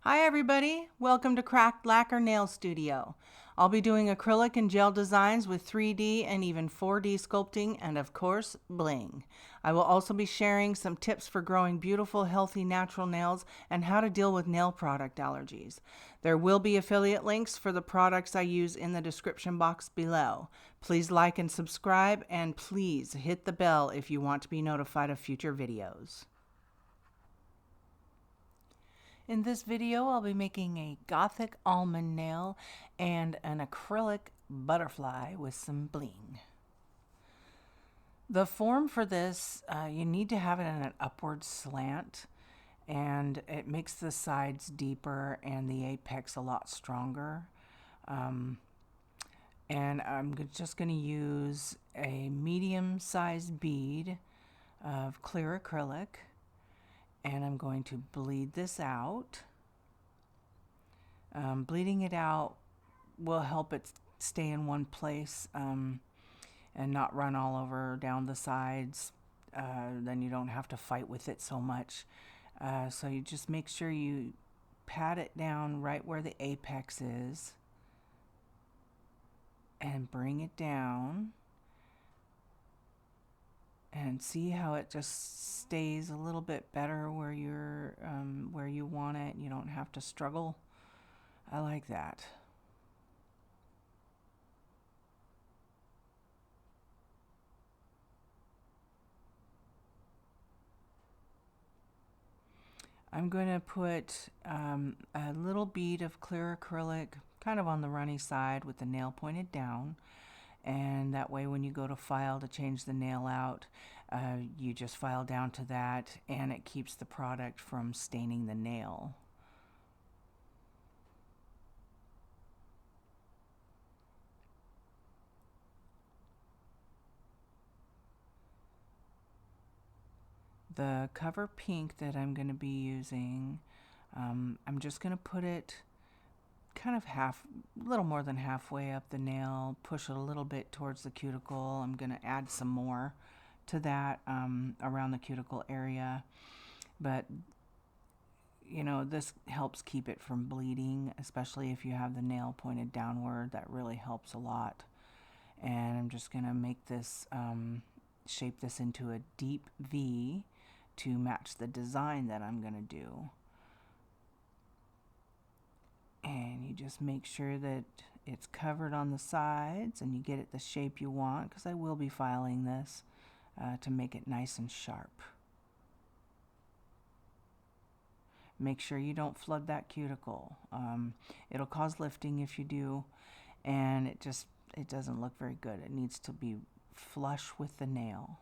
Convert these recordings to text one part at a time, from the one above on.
Hi everybody, welcome to Cracked Lacquer Nail Studio. I'll be doing acrylic and gel designs with 3D and even 4D sculpting and of course bling. I will also be sharing some tips for growing beautiful, healthy, natural nails and how to deal with nail product allergies. There will be affiliate links for the products I use in the description box below. Please like and subscribe, and please hit the bell if you want to be notified of future videos. In this video, I'll be making a Gothic almond nail and an acrylic butterfly with some bling. The form for this, you need to have it in an upward slant, and it makes the sides deeper and the apex a lot stronger. And I'm just going to use a medium-sized bead of clear acrylic, and I'm going to bleed this out. Bleeding it out will help it stay in one place and not run all over down the sides. Then you don't have to fight with it so much. So you just make sure you pat it down right where the apex is and bring it down. And see how it just stays a little bit better where you're where you want it. You don't have to struggle. I like that. I'm going to put a little bead of clear acrylic kind of on the runny side with the nail pointed down. And that way when you go to file to change the nail out, you just file down to that and it keeps the product from staining the nail. The cover pink that I'm going to be using, I'm just going to put it kind of a little more than halfway up the nail, push it a little bit towards the cuticle. I'm going to add some more to that around the cuticle area, but you know, this helps keep it from bleeding, especially if you have the nail pointed downward. That really helps a lot. And I'm just going to make this, shape this into a deep V to match the design that I'm going to do. And you just make sure that it's covered on the sides and you get it the shape you want, because I will be filing this to make it nice and sharp. Make sure you don't flood that cuticle. It'll cause lifting if you do, and it doesn't look very good. It needs to be flush with the nail.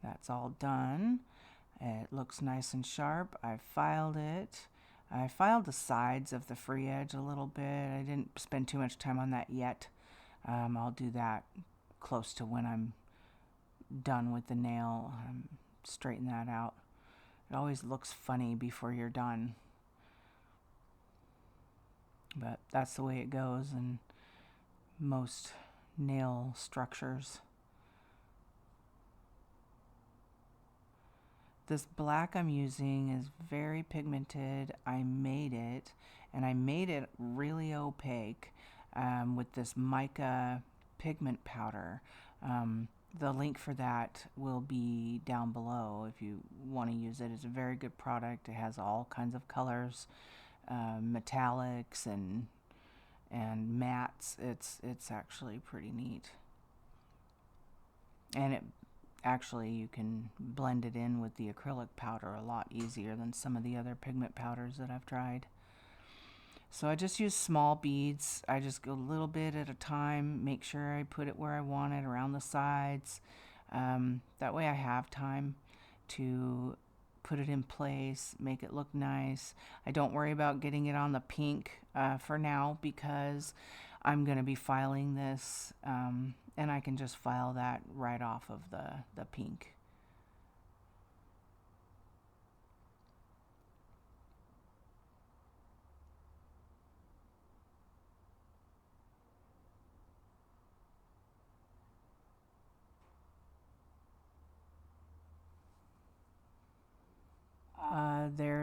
That's all done. It looks nice and sharp. I filed it. I filed the sides of the free edge a little bit. I didn't spend too much time on that yet. I'll do that close to when I'm done with the nail. Straighten that out. It always looks funny before you're done. But that's the way it goes in most nail structures. This black I'm using is very pigmented. I made it, and I made it really opaque with this mica pigment powder. The link for that will be down below if you want to use it. It's a very good product. It has all kinds of colors, metallics and mattes. It's actually pretty neat. And it actually, you can blend it in with the acrylic powder a lot easier than some of the other pigment powders that I've tried. So I just use small beads. I just go a little bit at a time, make sure I put it where I want it, around the sides. That way I have time to put it in place, make it look nice. I don't worry about getting it on the pink for now, because I'm going to be filing this, and I can just file that right off of the pink.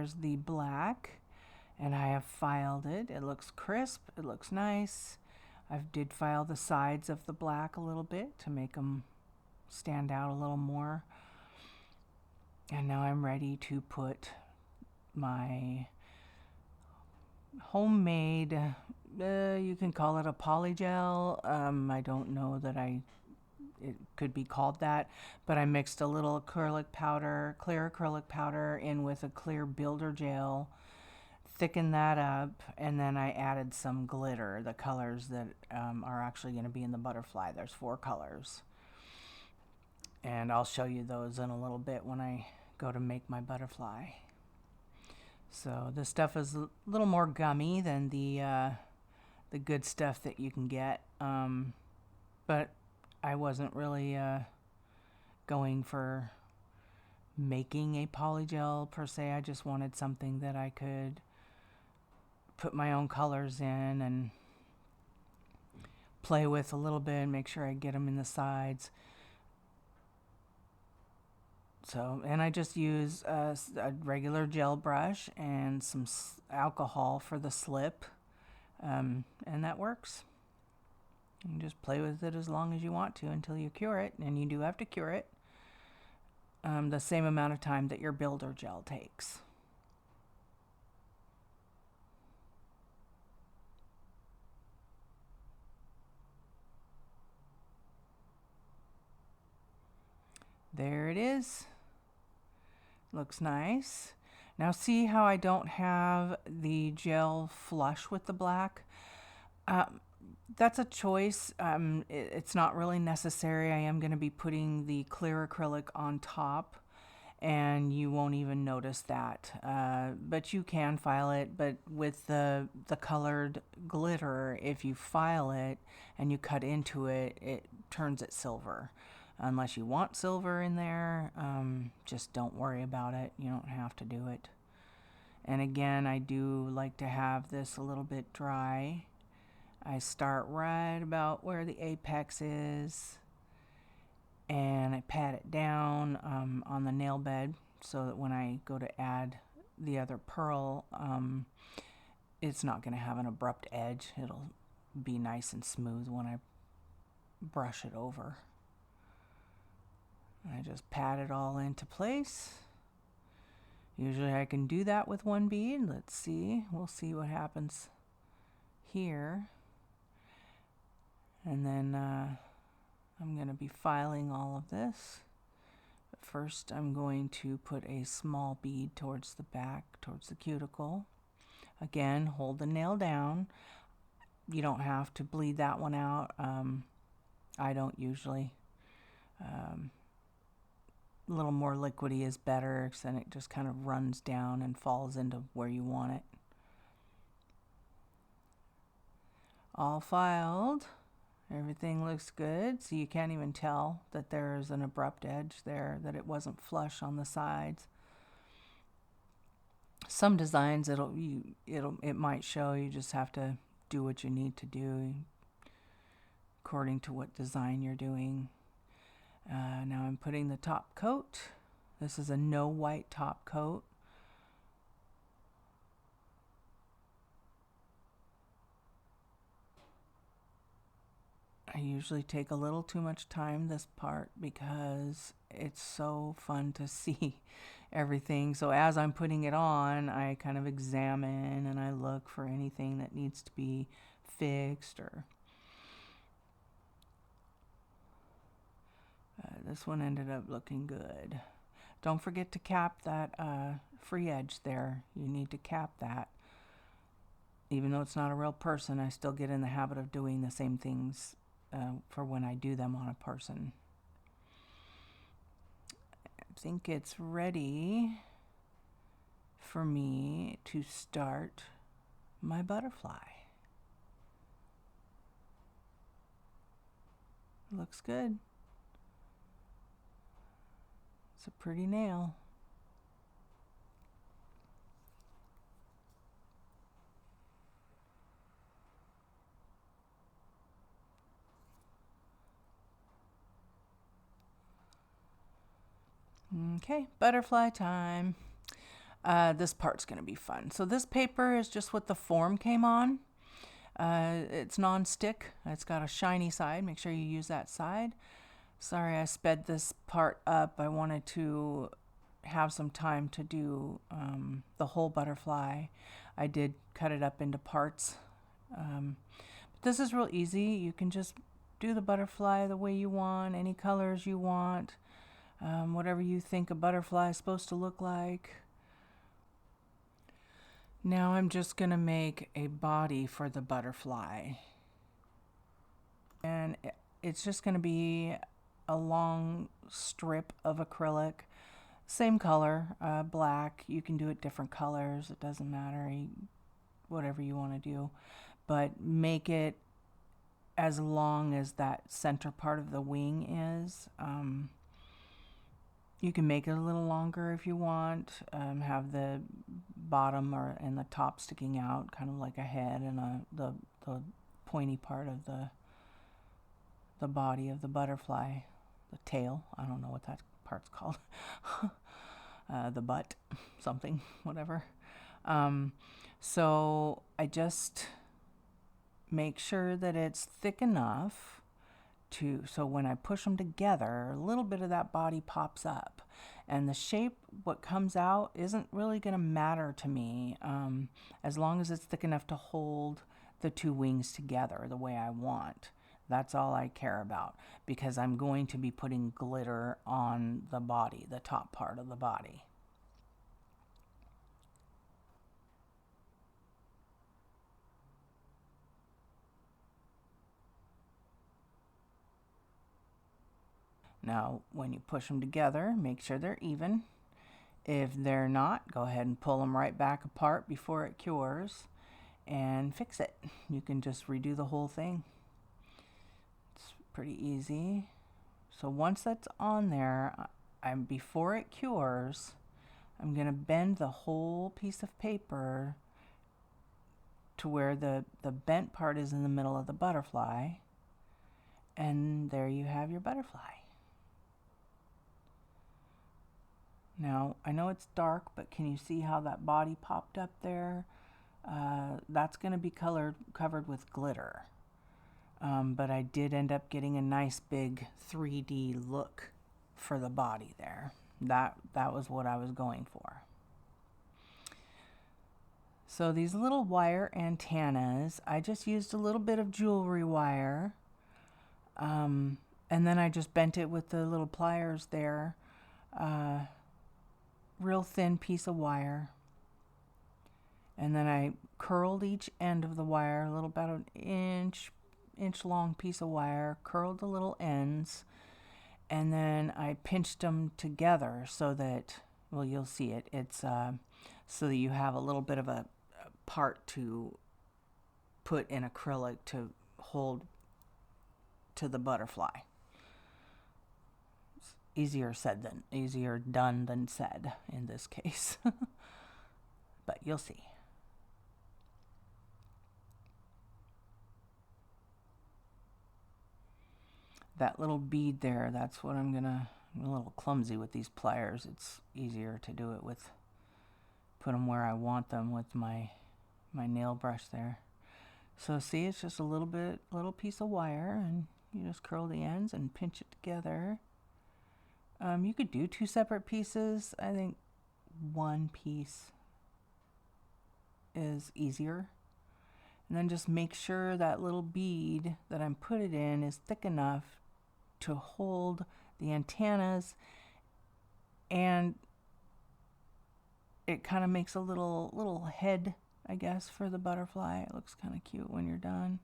there's the black, and I have filed it. It looks crisp, it looks nice. I did file the sides of the black a little bit to make them stand out a little more. And now I'm ready to put my homemade, you can call it a polygel. I don't know that it could be called that, but I mixed a little acrylic powder, clear acrylic powder in with a clear builder gel, thickened that up, and then I added some glitter, the colors that are actually going to be in the butterfly. There's 4 colors. And I'll show you those in a little bit when I go to make my butterfly. So this stuff is a little more gummy than the good stuff that you can get, but I wasn't really going for making a polygel per se. I just wanted something that I could put my own colors in and play with a little bit and make sure I get them in the sides. So, and I just use a regular gel brush and some alcohol for the slip, and that works. You can just play with it as long as you want to until you cure it, and you do have to cure it the same amount of time that your builder gel takes. There it is. Looks nice. Now see how I don't have the gel flush with the black? That's a choice. It's not really necessary. I am going to be putting the clear acrylic on top, and you won't even notice that. But you can file it, but with the colored glitter, if you file it and you cut into it, it turns it silver. Unless you want silver in there, just don't worry about it. You don't have to do it. And again, I do like to have this a little bit dry. I start right about where the apex is, and I pat it down on the nail bed so that when I go to add the other pearl, it's not going to have an abrupt edge. It'll be nice and smooth when I brush it over. I just pat it all into place. Usually I can do that with one bead. Let's see. We'll see what happens here. And then I'm going to be filing all of this. But first I'm going to put a small bead towards the back, towards the cuticle. Again, hold the nail down. You don't have to bleed that one out. I don't usually. A little more liquidy is better, because then it just kind of runs down and falls into where you want it. All filed. Everything looks good, so you can't even tell that there's an abrupt edge there, that it wasn't flush on the sides. Some designs it might show. You just have to do what you need to do according to what design you're doing. Now I'm putting the top coat. This is a no white top coat. I usually take a little too much time this part because it's so fun to see everything. So as I'm putting it on, I kind of examine and I look for anything that needs to be fixed or this one ended up looking good. Don't forget to cap that free edge there. You need to cap that. Even though it's not a real person, I still get in the habit of doing the same things for when I do them on a person. I think it's ready for me to start my butterfly. Looks good. It's a pretty nail. Okay, butterfly time. This part's going to be fun. So this paper is just what the form came on. It's non-stick. It's got a shiny side. Make sure you use that side. Sorry, I sped this part up. I wanted to have some time to do the whole butterfly. I did cut it up into parts. But this is real easy. You can just do the butterfly the way you want, any colors you want, whatever you think a butterfly is supposed to look like. Now I'm just going to make a body for the butterfly. And it's just going to be a long strip of acrylic. Same color, black. You can do it different colors. It doesn't matter. Whatever you want to do. But make it as long as that center part of the wing is. You can make it a little longer if you want. Have the bottom and the top sticking out, kind of like a head, and the pointy part of the body of the butterfly, the tail. I don't know what that part's called. The butt, something, whatever. So I just make sure that it's thick enough so when I push them together, a little bit of that body pops up. And the shape, what comes out, isn't really going to matter to me, as long as it's thick enough to hold the two wings together the way I want. That's all I care about, because I'm going to be putting glitter on the body, the top part of the body. Now, when you push them together, make sure they're even. If they're not, go ahead and pull them right back apart before it cures and fix it. You can just redo the whole thing. It's pretty easy. So once that's on there, before it cures, I'm going to bend the whole piece of paper to where the bent part is in the middle of the butterfly. And there you have your butterfly. Now, I know it's dark, but can you see how that body popped up there? That's going to be covered with glitter. But I did end up getting a nice big 3D look for the body there. That was what I was going for. So these little wire antennas, I just used a little bit of jewelry wire. And then I just bent it with the little pliers there. Real thin piece of wire, and then I curled each end of the wire, a little about an inch long piece of wire, curled the little ends, and then I pinched them together so that, well, you'll see it, it's so that you have a little bit of a part to put in acrylic to hold to the butterfly. Easier done than said in this case. But you'll see. That little bead there, that's what I'm a little clumsy with these pliers. It's easier to do it with, put them where I want them with my nail brush there. So see, it's just a little piece of wire, and you just curl the ends and pinch it together. You could do 2 separate pieces. I think one piece is easier. And then just make sure that little bead that I'm putting in is thick enough to hold the antennas, and it kind of makes a little head, I guess, for the butterfly. It looks kind of cute when you're done.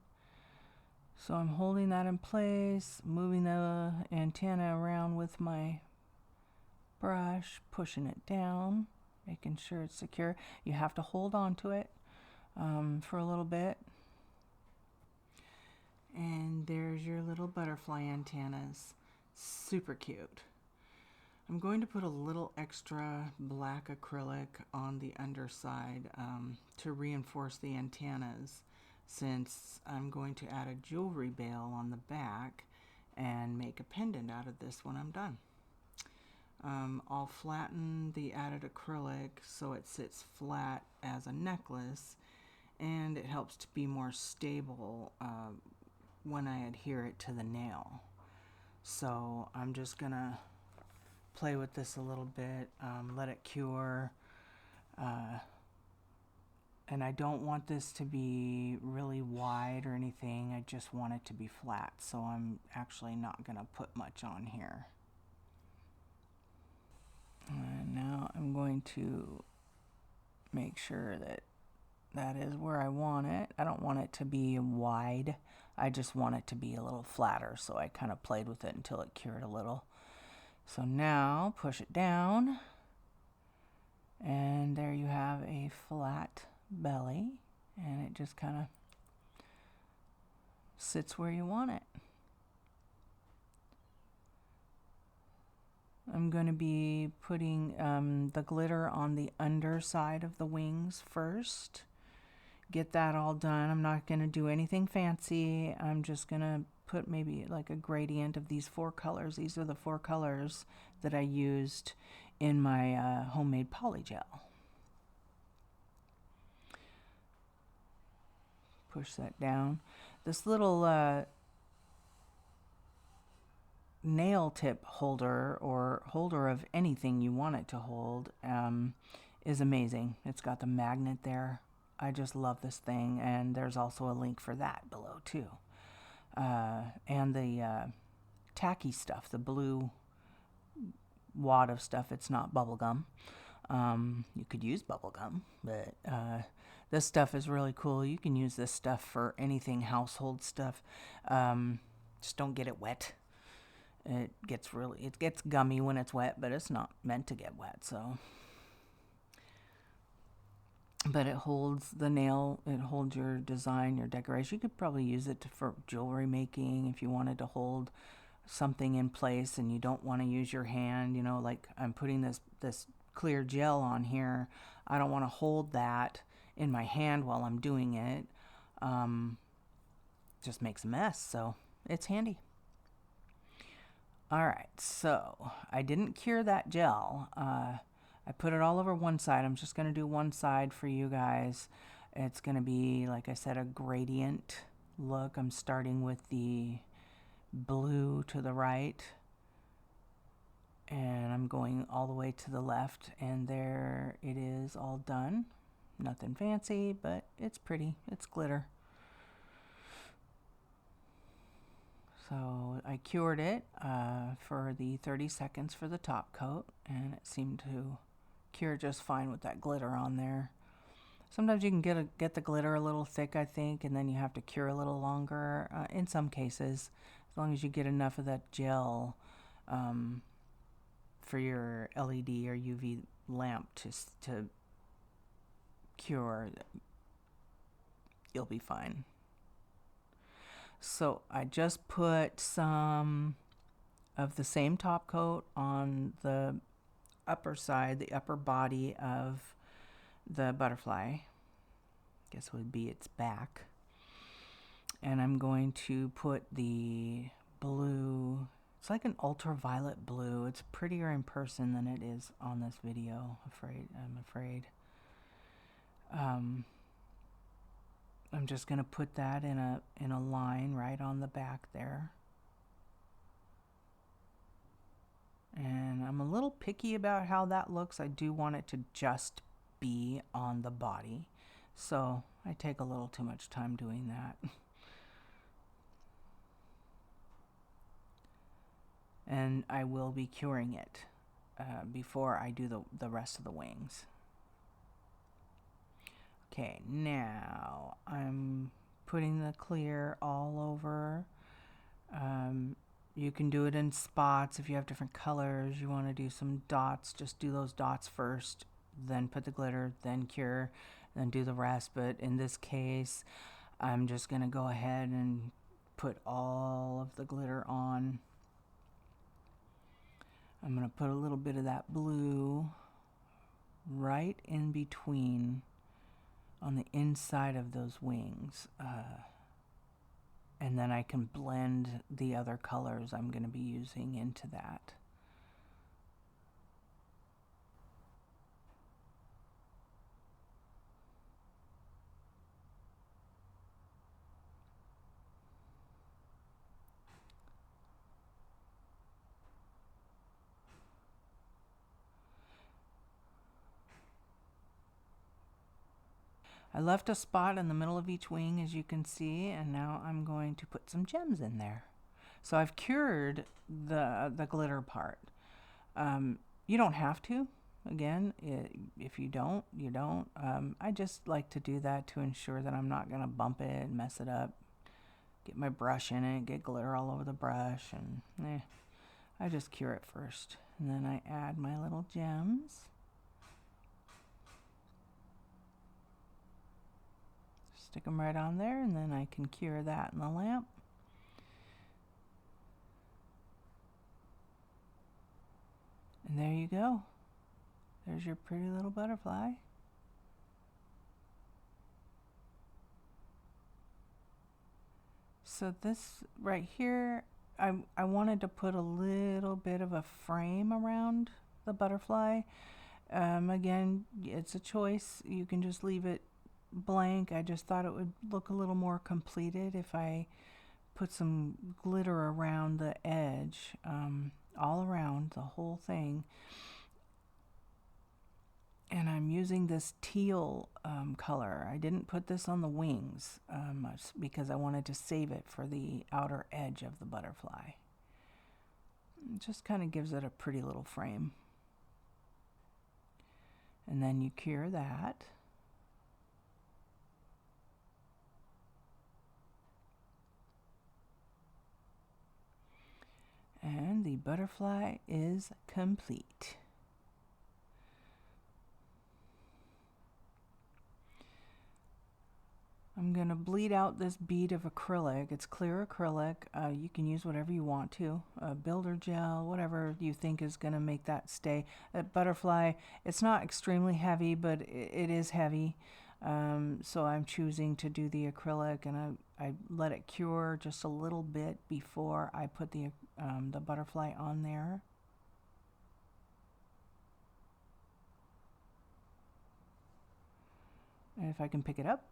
So I'm holding that in place, moving the antenna around with my brush, pushing it down, making sure it's secure. You have to hold on to it for a little bit. And there's your little butterfly antennas. Super cute. I'm going to put a little extra black acrylic on the underside to reinforce the antennas, since I'm going to add a jewelry bail on the back and make a pendant out of this when I'm done. I'll flatten the added acrylic so it sits flat as a necklace, and it helps to be more stable when I adhere it to the nail. So I'm just gonna play with this a little bit, let it cure, and I don't want this to be really wide or anything. I just want it to be flat, so I'm actually not gonna put much on here. And now I'm going to make sure that that is where I want it. I don't want it to be wide. I just want it to be a little flatter, so I kind of played with it until it cured a little. So now push it down, and there you have a flat belly, and it just kind of sits where you want it. I'm going to be putting the glitter on the underside of the wings first. Get that all done. I'm not going to do anything fancy. I'm just going to put maybe like a gradient of these 4 colors. These are the 4 colors that I used in my homemade polygel. Push that down. This little nail tip holder, or holder of anything you want it to hold, is amazing. It's got the magnet there. I just love this thing, and there's also a link for that below too. And the tacky stuff, the blue wad of stuff, it's not bubble gum. You could use bubble gum, but this stuff is really cool. You can use this stuff for anything household stuff. Just don't get it wet. It gets gummy when it's wet, but it's not meant to get wet, so. But it holds the nail, it holds your design, your decoration. You could probably use it for jewelry making if you wanted to hold something in place and you don't want to use your hand, you know, like I'm putting this clear gel on here. I don't want to hold that in my hand while I'm doing it. Just makes a mess, so it's handy. All right, so I didn't cure that gel. I put it all over one side. I'm just going to do one side for you guys. It's going to be, like I said, a gradient look. I'm starting with the blue to the right, and I'm going all the way to the left, and there it is, all done. Nothing fancy, but it's pretty. It's glitter. So I cured it for the 30 seconds for the top coat, and it seemed to cure just fine with that glitter on there. Sometimes you can get the glitter a little thick, I think, and then you have to cure a little longer. In some cases, as long as you get enough of that gel for your LED or UV lamp to cure, you'll be fine. So I just put some of the same top coat on the upper side, the upper body of the butterfly. I guess it would be its back. And I'm going to put the blue. It's like an ultraviolet blue. It's prettier in person than it is on this video, I'm afraid. I'm just going to put that in a line right on the back there. And I'm a little picky about how that looks. I do want it to just be on the body. So I take a little too much time doing that. And I will be curing it before I do the rest of the wings. Okay, now I'm putting the clear all over. You can do it in spots if you have different colors. You want to do some dots, just do those dots first, then put the glitter, then cure, then do the rest. But in this case, I'm just going to go ahead and put all of the glitter on. I'm going to put a little bit of that blue right in between on the inside of those wings. And then I can blend the other colors I'm going to be using into that. I left a spot in the middle of each wing, as you can see, and now I'm going to put some gems in there. So I've cured the glitter part. You don't have to. Again, if you don't, you don't. I just like to do that to ensure that I'm not going to bump it and mess it up. Get my brush in it, get glitter all over the brush, and I just cure it first. And then I add my little gems. Stick them right on there, and then I can cure that in the lamp. And there you go. There's your pretty little butterfly. So this right here, I wanted to put a little bit of a frame around the butterfly. Again, it's a choice. You can just leave it blank. I just thought it would look a little more completed if I put some glitter around the edge, all around the whole thing. And I'm using this teal color. I didn't put this on the wings because I wanted to save it for the outer edge of the butterfly. It just kind of gives it a pretty little frame. And then you cure that. And the butterfly is complete. I'm going to bleed out this bead of acrylic. It's clear acrylic. You can use whatever you want to. Builder gel, whatever you think is going to make that stay. That butterfly, it's not extremely heavy, but it is heavy. So I'm choosing to do the acrylic, and I let it cure just a little bit before I put the butterfly on there. And if I can pick it up.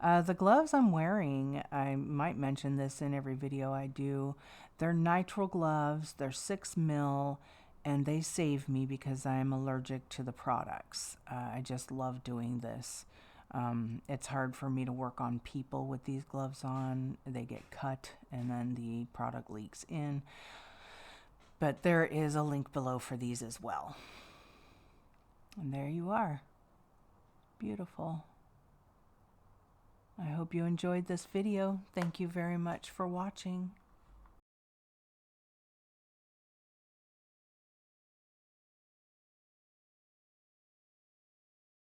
The gloves I'm wearing, I might mention this in every video I do. They're nitrile gloves. They're 6 mil, and they save me because I'm allergic to the products. I just love doing this. It's hard for me to work on people with these gloves on. They get cut, and then the product leaks in. But there is a link below for these as well. And there you are. Beautiful. I hope you enjoyed this video. Thank you very much for watching.